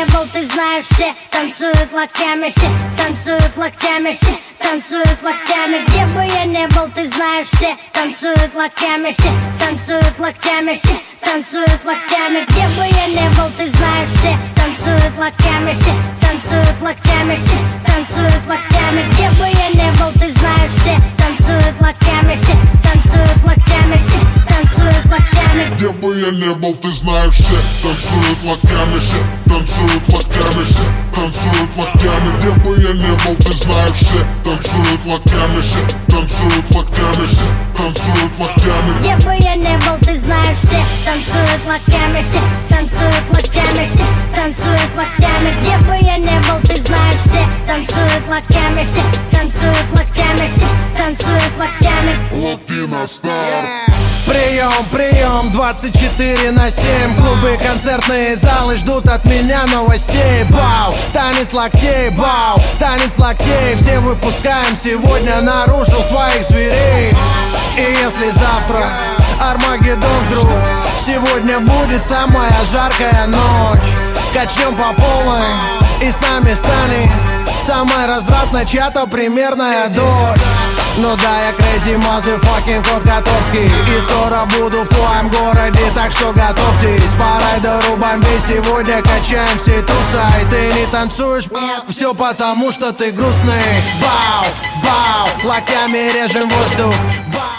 не был, ты знаешь, все танцуют локтями, все танцуют локтями, все танцуют локтями. Где бы я не был, ты знаешь, все танцуют локтями, все танцуют локтями, все танцуют локтями. Где бы я не был, ты знаешь, все танцуют локтями, все танцуют локтями, все танцуют локтями. Где бы я не был, ты знаешь, все танцуют локтями, все танцуют локтями, все танцуют локтями. Где бы я не был, ты знаешь, все танцуют локтями, все танцуют локтями, все танцуют локтями. Где бы я не был, ты знаешь, все танцуют локтями, все танцуют локтями, все танцуют локтями. Где бы я не был, ты знаешь, все танцуют локтями, все танцуют локтями, все танцуют локтями. Где бы я не был, ты знаешь, все танцуют локтями, все танцуют локтями, все танцуют локтями. Латино Стар. Прием, прием, 24/7. Клубы, концертные залы ждут от меня новостей. Бау, танец локтей, бау, танец локтей. Все выпускаем сегодня наружу своих зверей. И если завтра Армагеддон вдруг, сегодня будет самая жаркая ночь. Качнем по полной, и с нами станет самая развратная чья-то примерная дочь. Ну да, я crazy motherfucking кот Котовский, и скоро буду в твоем городе, так что готовьтесь. По райдеру бомбей сегодня качаем все туса. И ты не танцуешь, все потому что ты грустный. Бау, бау, локтями режем воздух. Бау.